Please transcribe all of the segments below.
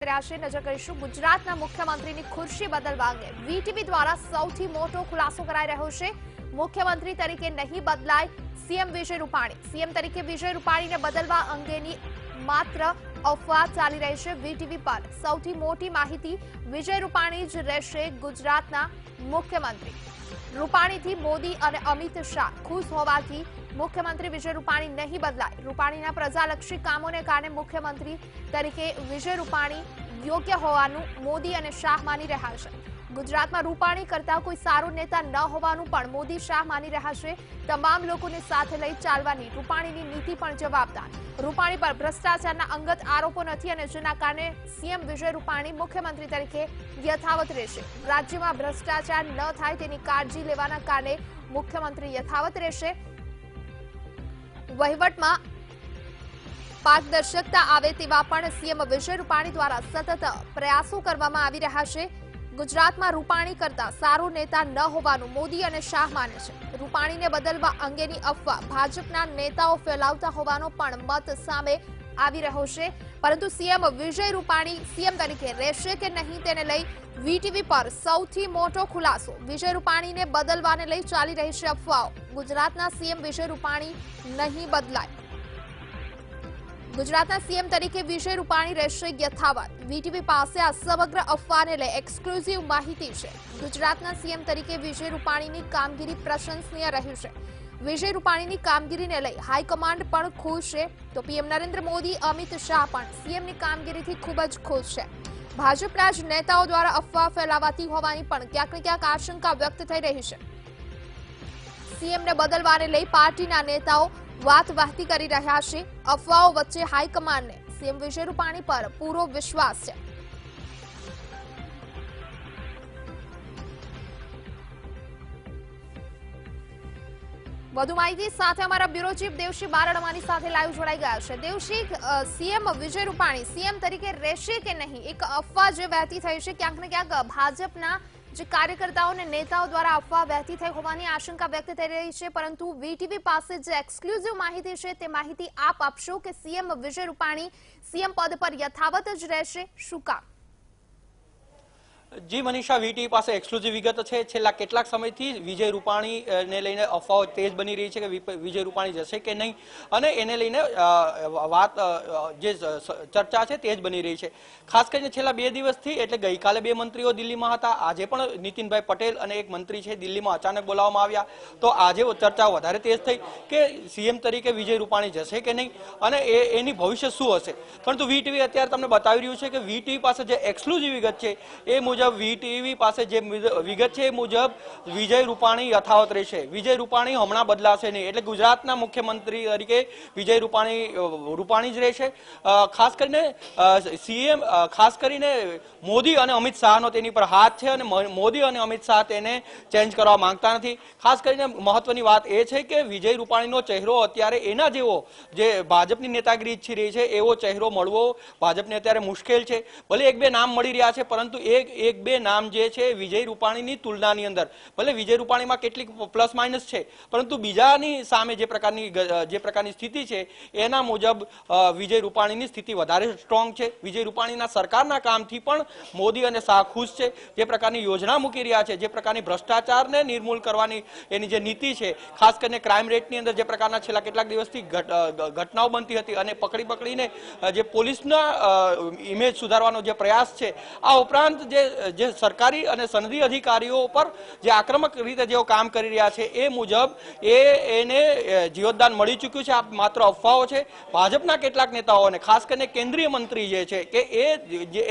નજર કરીશું ગુજરાતના મુખ્યમંત્રીની ખુરશી બદલવા અંગે વીટીવી દ્વારા સૌથી મોટો ખુલાસો કરાઈ રહ્યો છે। મુખ્યમંત્રી તરીકે નહીં બદલાય સીએમ વિજય રૂપાણી। સીએમ તરીકે વિજય રૂપાણીને બદલવા અંગેની માત્ર અફવા ચાલી રહી છે। વીટીવી પર સૌથી મોટી માહિતી વિજય રૂપાણી જ રહેશે ગુજરાતના મુખ્યમંત્રી। રૂપાણીથી મોદી અને અમિત શાહ ખુશ હોવાથી મુખ્યમંત્રી વિજય રૂપાણી નહીં બદલાય। રૂપાણીના પ્રજાલક્ષી કામોને કારણે મુખ્યમંત્રી તરીકે વિજય રૂપાણી યોગ્ય હોવાનું મોદી અને શાહ માની રહ્યા છે। ગુજરાતમાં રૂપાણી કરતા કોઈ સારો નેતા ન હોવાનું પણ મોદી શાહ માની રહ્યા છે। તમામ લોકોને સાથે લઈ ચાલવાની રૂપાણીની નીતિ પણ જવાબદાર। રૂપાણી પર ભ્રષ્ટાચારના અંગત આરોપો નથી અને જેના કારણે સીએમ વિજય રૂપાણી મુખ્યમંત્રી તરીકે યથાવત રહેશે। રાજ્યમાં ભ્રષ્ટાચાર ન થાય તેની કાળજી લેવાના કારણે મુખ્યમંત્રી યથાવત રહેશે। વહીવટમાં પારદર્શકતા આવે તેવા પણ સીએમ વિજય રૂપાણી દ્વારા સતત પ્રયાસો કરવામાં આવી રહ્યા છે। ગુજરાતમાં રૂપાણી કરતા સારો નેતા ન હોવાનું મોદી અને શાહ માને છે। રૂપાણીને બદલવા અંગેની અફવા ભાજપના નેતાઓ ફેલાવતા હોવાનો પણ મત સામે આવી રહ્યો છે। પરંતુ સીએમ વિજય રૂપાણી સીએમ તરીકે રહેશે કે નહીં તેને લઈ વીટીવી પર સૌથી મોટો ખુલાસો। વિજય રૂપાણીને બદલવાને લઈ ચાલી રહી છે અફવાઓ। ગુજરાતના સીએમ વિજય રૂપાણી નહીં બદલાય। ગુજરાતના સીએમ તરીકે વિજય રૂપાણી રહેશે યથાવત। વીટીવી પાસે આ સમગ્ર અફવાને લઈ એક્સક્લુઝિવ માહિતી છે। ગુજરાતના સીએમ તરીકે વિજય રૂપાણીની કામગીરી પ્રશંસનીય રહી છે। વિજય રૂપાણીની કામગીરીને લઈ હાઈકમાન્ડ પણ ખુશ છે તો પીએમ નરેન્દ્ર મોદી અમિત શાહ પણ સીએમની કામગીરીથી ખૂબ જ ખુશ છે। ભાજપના જ નેતાઓ દ્વારા અફવા ફેલાવાતી હોવાની પણ ક્યાંક ને ક્યાંક આશંકા વ્યક્ત થઈ રહી છે। સીએમને બદલવાને લઈ પાર્ટીના નેતાઓ વાત વહેતી કરી રહ્યા છે। અફવાઓ વચ્ચે હાઈકમાન્ડને સીએમ વિજય રૂપાણી પર પૂરો વિશ્વાસ છે। વધુ માહિતી સાથે અમારા બ્યુરો ચીફ દેવશી બારડ અમારી સાથે લાઈવ જોડાઈ ગયા છે। દેવશી, સીએમ વિજય રૂપાણી સીએમ તરીકે રહેશે કે નહીં, એક અફવા જે વહેતી થઈ છે ક્યાંક ને ક્યાંક ભાજપના જે કાર્યકર્તાઓ અને નેતાઓ દ્વારા અફવા વહેતી થઈ હોવાની આશંકા વ્યક્ત થઈ રહી છે। પરંતુ વીટીવી પાસે જે એક્સક્લુઝિવ માહિતી છે તે માહિતી આપ આપશો કે સીએમ વિજય રૂપાણી સીએમ પદ પર યથાવત જ રહેશે, શું કામ? જી મનીષા, વીટીવી પાસે એક્સક્લુઝિવ વિગત છે। છેલ્લા કેટલાક સમયથી વિજય રૂપાણીને લઈને અફવાઓ તેજ બની રહી છે કે વિજય રૂપાણી જશે કે નહીં, અને એને લઈને વાત જે ચર્ચા છે તેજ બની રહી છે। ખાસ કરીને છેલ્લા 2 દિવસથી, એટલે ગઈકાલે 2 મંત્રીઓ દિલ્હીમાં હતા, આજે પણ નીતિનભાઈ પટેલ અને એક મંત્રી છે દિલ્હીમાં અચાનક બોલાવવામાં આવ્યા, તો આજે ચર્ચા વધારે તેજ થઈ કે સીએમ તરીકે વિજય રૂપાણી જશે કે નહીં અને એની ભવિષ્ય શું હશે। પરંતુ વીટીવી અત્યારે તમને બતાવી રહ્યું છે કે વીટીવી પાસે જે એક્સક્લુઝિવ વિગત છે એ મુજબ વીટીવી પાસે જે વિગત છે એ મુજબ વિજય રૂપાણી યથાવત રહેશે। વિજય રૂપાણી હમણાં બદલાશે નહીં, એટલે ગુજરાતના મુખ્યમંત્રી તરીકે વિજય રૂપાણી જ રહેશે। ખાસ કરીને સીએમ, ખાસ કરીને મોદી અને અમિત શાહનો તેની પર હાથ છે અને મોદી અને અમિત શાહ તેને ચેન્જ કરવા માંગતા નથી। ખાસ કરીને મહત્વની વાત એ છે કે વિજય રૂપાણીનો ચહેરો અત્યારે એના જેવો જે ભાજપની નેતાગીરી ઈચ્છી રહી છે એવો ચહેરો મળવો ભાજપને અત્યારે મુશ્કેલ છે। ભલે 1-2 નામ મળી રહ્યા છે, પરંતુ એક બે નામ જે છે વિજય રૂપાણીની તુલનાની અંદર, ભલે વિજય રૂપાણીમાં કેટલીક પ્લસ માઇનસ છે, પરંતુ બીજાની સામે જે પ્રકારની સ્થિતિ છે એના મુજબ વિજય રૂપાણીની સ્થિતિ વધારે સ્ટ્રોંગ છે। વિજય રૂપાણીના સરકારના કામથી પણ મોદી અને શાહ ખુશ છે। જે પ્રકારની યોજના મૂકી રહ્યા છે, જે પ્રકારની ભ્રષ્ટાચારને નિર્મૂલ કરવાની એની જે નીતિ છે, ખાસ કરીને ક્રાઇમ રેટની અંદર જે પ્રકારના છેલ્લા કેટલાક દિવસથી ઘટનાઓ બનતી હતી અને પકડીને જે પોલીસના ઇમેજ સુધારવાનો જે પ્રયાસ છે, આ ઉપરાંત જે સરકારી અને સનદી અધિકારીઓ પર જે આક્રમક રીતે જેઓ કામ કરી રહ્યા છે એ મુજબ એને જીવતદાન મળી ચૂક્યું છે। આ માત્ર અફવાઓ છે। ભાજપના કેટલાક નેતાઓને, ખાસ કરીને કેન્દ્રીય મંત્રી જે છે કે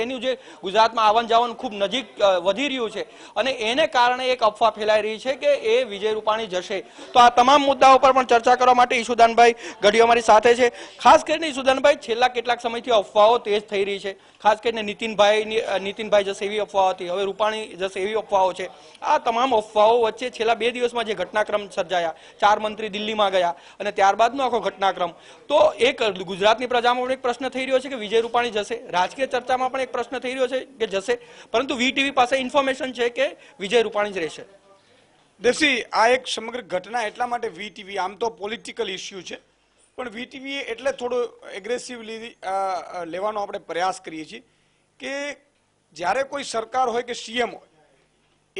એનું જે ગુજરાતમાં આવન જાવન ખૂબ નજીક વધી રહ્યું છે અને એને કારણે એક અફવા ફેલાઈ રહી છે કે એ વિજય રૂપાણી જશે। તો આ તમામ મુદ્દાઓ પર પણ ચર્ચા કરવા માટે ઈશુદાનભાઈ ગઢી અમારી સાથે છે। ખાસ કરીને ઈશુદાનભાઈ, છેલ્લા કેટલાક સમયથી અફવાઓ તેજ થઈ રહી છે, ખાસ કરીને નીતિનભાઈ જશે એવી અફવાઓ હતી, હવે રૂપાણી જશે એવી અફવાઓ છે। આ તમામ અફવાઓ વચ્ચે છેલ્લા 2 દિવસમાં જે ઘટનાક્રમ સર્જાયા, 4 મંત્રી દિલ્હીમાં ગયા અને ત્યારબાદનો આખો ઘટનાક્રમ, તો એક ગુજરાતની પ્રજામાં પણ એક પ્રશ્ન થઈ રહ્યો છે કે વિજય રૂપાણી જશે, રાજકીય ચર્ચામાં પણ એક પ્રશ્ન થઈ રહ્યો છે કે જશે, પરંતુ વીટીવી પાસે ઇન્ફોર્મેશન છે કે વિજય રૂપાણી જ રહેશે। દેવસી, આ એક સમગ્ર ઘટના એટલા માટે વીટીવી, આમ તો પોલિટિકલ ઇસ્યુ છે, પણ વીટીવી એટલે થોડો એગ્રેસિવલી લેવાનો આપણે પ્રયાસ કરીએ છીએ કે જ્યારે કોઈ સરકાર હોય કે સીએમ હોય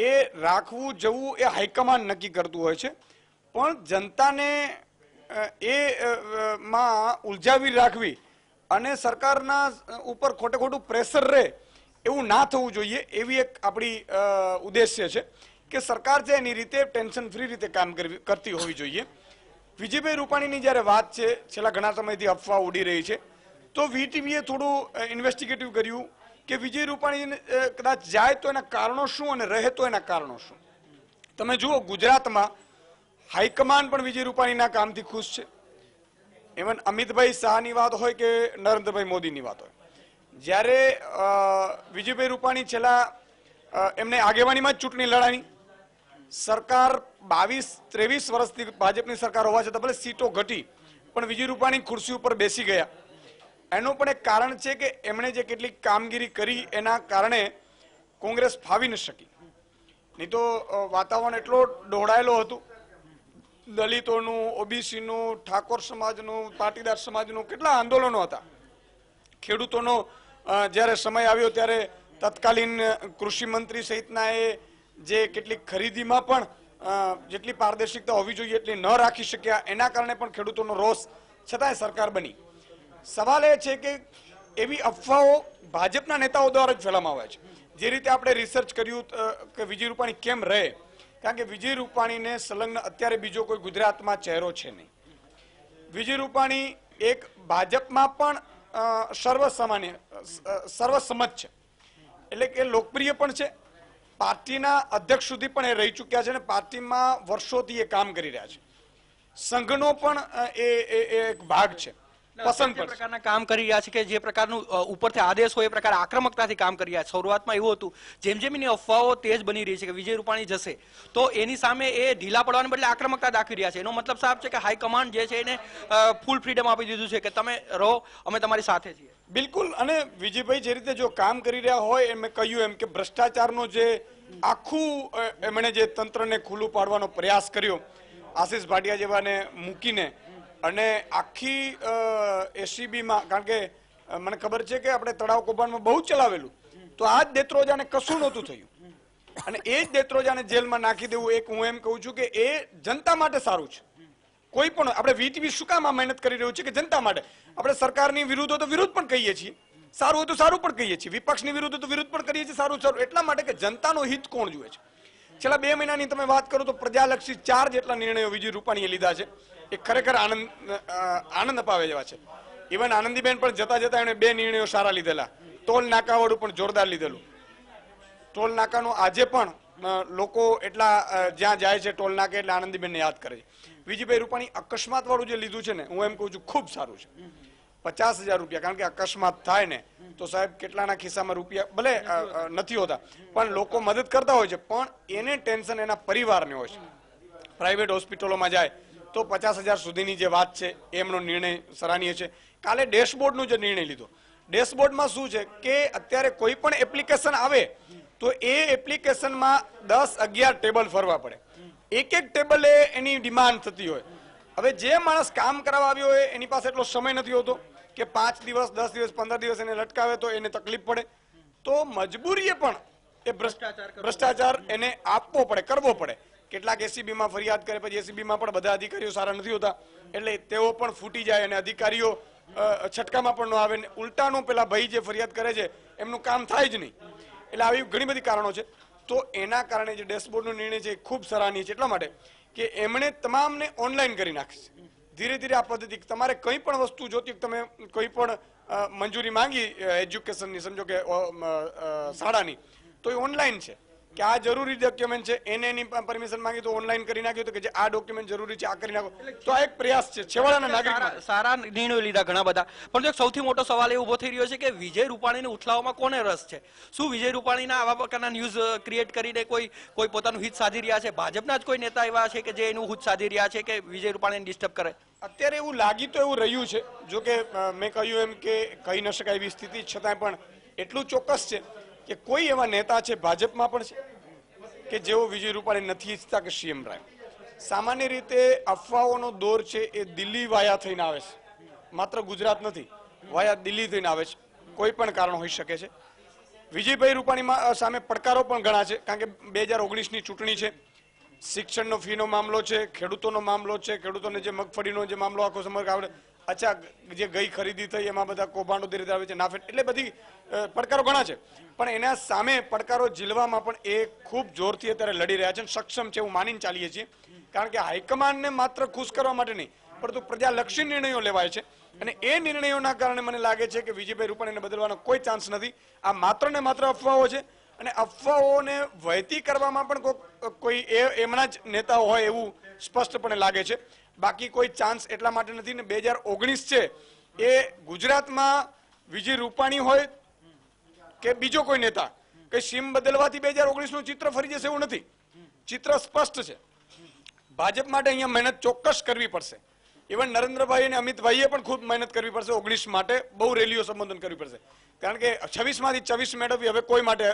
એ રાખવું જવું એ હાઈકમાન્ડ નક્કી કરતું હોય છે, પણ જનતાને માં ઉલઝાવી રાખવી અને સરકારના ઉપર ખોટે ખોટું પ્રેશર રહે એવું ના થવું જોઈએ, એવી એક આપણી ઉદ્દેશ્ય છે કે સરકાર છે એની રીતે ટેન્શન ફ્રી રીતે કામ કરતી હોવી જોઈએ. વિજયભાઈ રૂપાણીની જ્યારે વાત છે, છેલ્લા ઘણા સમયથી અફવા ઉડી રહી છે, તો વીટીવીએ થોડું ઇન્વેસ્ટિગેટિવ કર્યું કે વિજય રૂપાણી કદાચ જાય તો એના કારણો શું અને રહે તો એના કારણો શું. તમે જુઓ, ગુજરાતમાં હાઈકમાન્ડ પણ વિજય રૂપાણીના કામથી ખુશ છે. ઇવન અમિતભાઈ શાહની વાત હોય કે નરેન્દ્રભાઈ મોદીની વાત હોય, જ્યારે વિજયભાઈ રૂપાણી છેલ્લા એમને આગેવાનીમાં જ ચૂંટણી લડાણી, સરકાર 22-23 વર્ષથી ભાજપની સરકાર હોવા છતાં ભલે સીટો ઘટી પણ વિજય રૂપાણી ખુરશી ઉપર બેસી ગયા. એનું પણ એક કારણ છે કે એમણે જે કેટલીક કામગીરી કરી એના કારણે કોંગ્રેસ ફાવી ન શકી. નહીં તો વાતાવરણ એટલો દોડાયેલો હતું, દલિતોનું, ઓબીસીનું, ઠાકોર સમાજનું, પાટીદાર સમાજનું કેટલા આંદોલનો હતા. ખેડૂતોનો જ્યારે સમય આવ્યો ત્યારે તત્કાલીન કૃષિ મંત્રી સહિતના એ જે કેટલીક ખરીદીમાં પણ જેટલી પારદર્શિકતા હોવી જોઈએ એટલી ન રાખી શક્યા, એના કારણે પણ ખેડૂતોનો રોષ, છતાંય સરકાર બની. સવાલ એ છે કે એવી અફવાઓ ભાજપના નેતાઓ દ્વારા જ ફેલાવવામાં આવે છે. જે રીતે આપણે રિસર્ચ કર્યું કે વિજય રૂપાણી કેમ રહે, કારણ કે વિજય રૂપાણીને સંલગ્ન અત્યારે બીજો કોઈ ગુજરાતમાં ચહેરો છે નહીં. વિજય રૂપાણી એક ભાજપમાં પણ સર્વસંમત છે, એટલે કે લોકપ્રિય પણ છે. પાર્ટીના અધ્યક્ષ સુધી પણ એ રહી ચૂક્યા છે અને પાર્ટીમાં વર્ષોથી એ કામ કરી રહ્યા છે. સંઘનો પણ એ એક ભાગ છે. પસંદ જે પ્રકારના કામ કરી રહ્યા છે કે જે પ્રકારનું ઉપરથી આદેશ હોય એ પ્રકાર આક્રમકતાથી કામ કરી રહ્યા છે. શરૂઆતમાં એવું હતું, જેમ જેમ એની અફવાઓ તેજ બની રહી છે કે વિજય રૂપાણી જશે તો એની સામે એ ઢીલા પડવાને બદલે આક્રમકતા દાખવી રહ્યા છે. એનો મતલબ સાફ છે કે હાઈકમાન્ડ જે છે એને ફૂલ ફ્રીડમ આપી દીધું છે કે તમે રહો, અમે તમારી સાથે છીએ. બિલકુલ. અને વિજયભાઈ જે રીતે જો કામ કરી રહ્યા હોય, મેં કહ્યું એમ કે ભ્રષ્ટાચારનો જે આખું એમણે જે તંત્રને ખુલ્લું પાડવાનો પ્રયાસ કર્યો આશિષ ભાટિયા જેવાને મૂકીને, અને આખી એસીબીમાં, કારણ કે મને ખબર છે કે આપણે તળાવ કૌભાંડમાં બહુ ચલાવેલું, તો આ જ દેત્રોજાને કશું નહોતું થયું અને એ જ દેત્રોજાને જેલમાં નાખી દેવું, એક હું એમ કહું છું કે એ જનતા માટે સારું છે. કોઈ પણ આપણે વીટીવી શું કામ આ મહેનત કરી રહ્યું છે કે જનતા માટે. આપણે સરકારની વિરુદ્ધ હોય તો વિરુદ્ધ પણ કહીએ છીએ, સારું હોય તો સારું પણ કહીએ છીએ, વિપક્ષની વિરુદ્ધ હોય તો વિરુદ્ધ પણ કરીએ છીએ, સારું સારું એટલા માટે કે જનતાનો હિત કોણ જુએ છે. છેલ્લા 2 મહિનાની તમે વાત કરો તો પ્રજાલક્ષી 4 જેટલા નિર્ણયો વિજય રૂપાણીએ લીધા છે. એ ખરેખર આનંદ અપાવે જેવા છે. ઇવન આનંદીબેન પણ જતા જતા એમણે 2 નિર્ણયો સારા લીધેલા. ટોલ નાકાવાળું પણ જોરદાર લીધેલું. ટોલ નાકાનું આજે પણ લોકો એટલા જ્યાં જાય છે ટોલ નાકે એટલે આનંદીબેનને યાદ કરે છે. વિજયભાઈ રૂપાણી અકસ્માત વાળું જે લીધું છે ને, હું એમ કહું છું ખૂબ સારું છે. 50,000 રૂપિયા, કારણ કે અકસ્માત થાય ને તો સાહેબ કેટલાના ખિસ્સામાં રૂપિયા ભલે નથી હોતા પણ લોકો મદદ કરતા હોય છે, પણ એને ટેન્શન એના પરિવારને હોય છે. પ્રાઇવેટ હોસ્પિટલોમાં જાય તો 50,000 સુધીની જે વાત છે એમનો નિર્ણય સરાહનીય છે. કાલે ડેશબોર્ડનો જે નિર્ણય લીધો, ડેશબોર્ડમાં શું છે કે અત્યારે કોઈ પણ એપ્લિકેશન આવે તો એ એપ્લિકેશનમાં 10-11 ટેબલ ફરવા પડે. એક ટેબલે એની ડિમાન્ડ થતી હોય. હવે જે માણસ કામ કરાવવા આવ્યો હોય એની પાસે એટલો સમય નથી હોતો કે 5 દિવસ 10 દિવસ 15 દિવસ એને લટકાવે તો એને તકલીફ પડે. તો મજબૂરીએ પણ એ ભ્રષ્ટાચાર એને આપવો પડે, કરવો પડે. કેટલાક એસીબીમાં ફરિયાદ કરે, પછી એસીબીમાં પણ બધા અધિકારીઓ સારા નથી હોતા એટલે તેઓ પણ ફૂટી જાય અને અધિકારીઓ છટકામાં પણ ન આવે. ઉલટાનું પેલા ભાઈ જે ફરિયાદ કરે છે એમનું કામ થાય જ નહીં. એટલે આવી ઘણી બધી કારણો છે. તો એના કારણે જે ડેશબોર્ડનો નિર્ણય છે એ ખૂબ સરાહનીય છે, એટલા માટે કે એમણે તમામને ઓનલાઈન કરી નાખશે. ધીરે ધીરે આ પદ્ધતિ, તમારે કંઈ પણ વસ્તુ જોતી, તમે કોઈ પણ મંજૂરી માંગી એજ્યુકેશનની, સમજો કે શાળાની, તો એ ઓનલાઈન છે કે આ જરૂરી ડોક્યુમેન્ટ છે, એને એની પરમિશન માંગી તો ઓનલાઈન કરી નાખ્યું તો કે જે આ ડોક્યુમેન્ટ જરૂરી છે આ કરી નાખો. તો આ એક પ્રયાસ છે છેવાડાના નાગરિક. સારા નિર્ણયો લીધા ઘણા બધા, પણ એક સૌથી મોટો સવાલ એ ઉભો થઈ રહ્યો છે કે વિજય રૂપાણીને ઉથલાવવામાં કોને રસ છે? શું વિજય રૂપાણીના આવા પ્રકારના ન્યૂઝ ક્રિએટ કરીને કોઈ પોતાનું હિત સાધી રહ્યા છે? ભાજપના જ કોઈ નેતા એવા છે કે જે એનું હિત સાધી રહ્યા છે કે વિજય રૂપાણીને ડિસ્ટર્બ કરે? અત્યારે એવું લાગી તો એવું રહ્યું છે. જો કે મેં કહ્યું એમ કે કહી ન શકાય એવી સ્થિતિ, છતાંય પણ એટલું ચોક્કસ છે કે કોઈ એવા નેતા છે ભાજપમાં પણ છે કે જેઓ વિજય રૂપાણી નથી ઈચ્છતા કે સીએમ રહે. સામાન્ય રીતે અફવાઓનો દોર છે એ દિલ્હી વાયા થઈને આવે છે, માત્ર ગુજરાત નથી, વાયા દિલ્હી થઈને આવે છે. કોઈ પણ કારણ હોઈ શકે છે. વિજયભાઈ રૂપાણી સામે પડકારો પણ ઘણા છે, કારણ કે 2019ની ચૂંટણી છે, શિક્ષણનો ફીનો મામલો છે, ખેડૂતોનો મામલો છે, ખેડૂતોને જે મગફળીનો જે મામલો આખો સમગ્ર આવડે, અચ્છા જે ગઈ ખરીદી થઈ એમાં બધા કૌભાંડો ધીરે આવે છે, નાફેડ, એટલે બધી પડકારો ઘણા છે. પણ એના સામે પડકારો ઝીલવામાં પણ એ ખૂબ જોરથી અત્યારે લડી રહ્યા છે, સક્ષમ છે એવું માનીને ચાલીએ છીએ. કારણ કે હાઈકમાન્ડને માત્ર ખુશ કરવા માટે નહીં, પરંતુ પ્રજાલક્ષી નિર્ણયો લેવાય છે, અને એ નિર્ણયોના કારણે મને લાગે છે કે વિજયભાઈ રૂપાણીને બદલવાનો કોઈ ચાન્સ નથી. આ માત્ર ને માત્ર અફવાઓ છે, અને અફવાઓને વહેતી કરવામાં પણ કોઈ એમના જ નેતાઓ હોય એવું સ્પષ્ટપણે લાગે છે. બાકી કોઈ ચાન્સ એટલા માટે નથી ને 2019 છે એ ગુજરાતમાં વિજય રૂપાણી હોય કે બીજો કોઈ નેતા કે સીમ બદલવાથી 2019નું ચિત્ર ફરી જશે એવું નથી. ચિત્ર સ્પષ્ટ છે. ભાજપ માટે અહીંયા મહેનત ચોક્કસ કરવી પડશે. ઇવન નરેન્દ્રભાઈ અને અમિતભાઈએ પણ ખૂબ મહેનત કરવી પડશે. 19 માટે બહુ રેલીઓ સંબોધન કરવી પડશે, કારણ કે 26 માંથી 24 મેળવવી હવે કોઈ માટે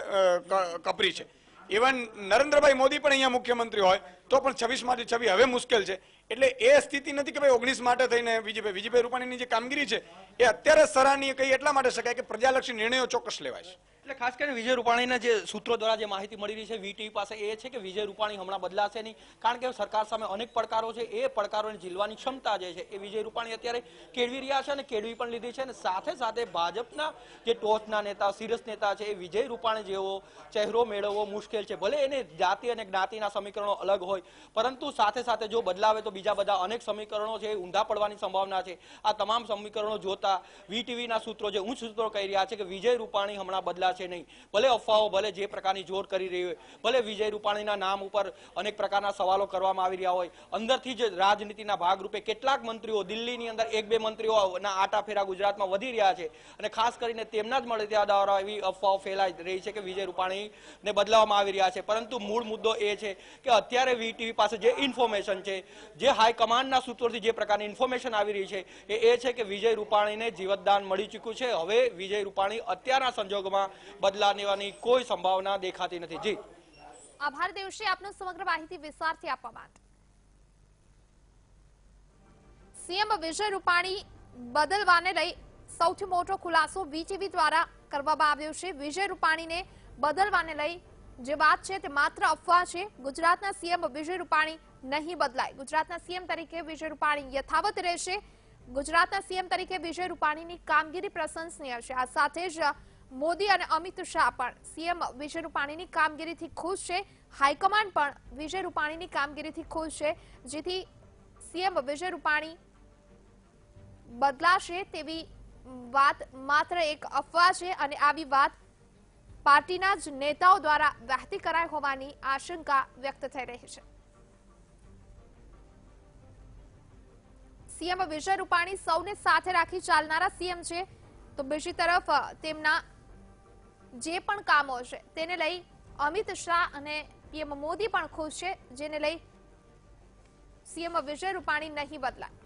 કપરી છે. ઇવન નરેન્દ્રભાઈ મોદી પણ અહીંયા મુખ્યમંત્રી હોય તો પણ 26 માંથી 26 હવે મુશ્કેલ છે. એટલે એ સ્થિતિ નથી કે ભાઈ 19 માટે થઈને વિજયભાઈ રૂપાણીની જે કામગીરી છે એ અત્યારે સરાહનીય કહી એટલા માટે શકાય કે પ્રજાલક્ષી નિર્ણયો ચોક્કસ લેવાય છે. એટલે ખાસ કરીને વિજય રૂપાણીના જે સૂત્રો દ્વારા જે માહિતી મળી રહી છે વીટીવી પાસે એ છે કે વિજય રૂપાણી હમણાં બદલાશે નહીં, કારણ કે સરકાર સામે અનેક પડકારો છે. એ પડકારોને ઝીલવાની ક્ષમતા જે છે એ વિજય રૂપાણી અત્યારે કેળવી રહ્યા છે, અને કેળવી પણ લીધી છે. અને સાથે સાથે ભાજપના જે ટોચના નેતા, સિરિયસ નેતા છે, એ વિજય રૂપાણી જેવો ચહેરો મેળવવો મુશ્કેલ છે. ભલે એને જાતિ અને જ્ઞાતિના સમીકરણો અલગ હોય, પરંતુ સાથે સાથે જો બદલાવે તો બીજા બધા અનેક સમીકરણો છે એ ઊંધા પડવાની સંભાવના છે. આ તમામ સમીકરણો જોતા વીટીવીના સૂત્રો, જે ઉચ્ચ સૂત્રો કહી રહ્યા છે કે વિજય રૂપાણી હમણાં બદલાશે નહીં. ભલે અફવાઓ ભલે જે પ્રકારની જોર કરી રહી હોય, ભલે વિજય રૂપાણીના નામ ઉપર અનેક પ્રકારના સવાલો કરવામાં આવી રહ્યા હોય, અંદરથી જ રાજનીતિના ભાગરૂપે કેટલાક મંત્રીઓ દિલ્હીની અંદર 1-2 મંત્રીઓના આટાફેરા ગુજરાતમાં વધી રહ્યા છે, અને ખાસ કરીને તેમના જ મળતિયા દ્વારા એવી અફવાઓ ફેલાઈ રહી છે કે વિજય રૂપાણીને બદલાવવામાં આવી રહ્યા છે. પરંતુ મૂળ મુદ્દો એ છે કે અત્યારે વીટીવી પાસે જે ઇન્ફોર્મેશન છે, જે હાઈકમાન્ડના સૂત્રોથી જે પ્રકારની ઇન્ફોર્મેશન આવી રહી છે એ છે કે વિજય રૂપાણીને જીવતદાન મળી ચૂક્યું છે. હવે વિજય રૂપાણી અત્યારના સંજોગોમાં બદલાવાની કોઈ સંભાવના દેખાતી નથી. જી આભાર દેવશ્રી, આપનો સમગ્ર માહિતી વિસ્તારથી આપવા માટે. સીએમ વિજય રૂપાણી બદલવાને લઈ સૌથી મોટો ખુલાસો વીટીવી દ્વારા કરવામાં આવ્યો છે. વિજય રૂપાણીને બદલવાને લઈ જે વાત છે તે માત્ર અફવા છે. ગુજરાતના સીએમ વિજય રૂપાણી નહીં બદલાય. ગુજરાતના સીએમ તરીકે વિજય રૂપાણી યથાવત રહેશે. ગુજરાતના સીએમ તરીકે વિજય રૂપાણીની કામગીરી પ્રશંસનીય છે. આ સાથે જ મોદી અને અમિત શાહ પણ સીએમ વિજય રૂપાણીની કામગીરીથી ખુશ છે. હાઈકમાન્ડ પણ વિજય રૂપાણીની કામગીરીથી ખુશ છે. જેથી સીએમ વિજય રૂપાણી બદલાશે તેવી વાત માત્ર એક અફવા છે, અને આવી વાત પાર્ટીના જ નેતાઓ દ્વારા વહેતી કરાઈ હોવાની આશંકા વ્યક્ત થઈ રહી છે. સીએમ વિજય રૂપાણી સૌને સાથે રાખી ચાલનારા સીએમ છે, તો બીજી તરફ તેમના જે પણ કામો છે તેને લઈ અમિત શાહ અને પીએમ મોદી પણ ખુશ છે, જેને લઈ સીએમ વિજય રૂપાણી નહીં બદલાય.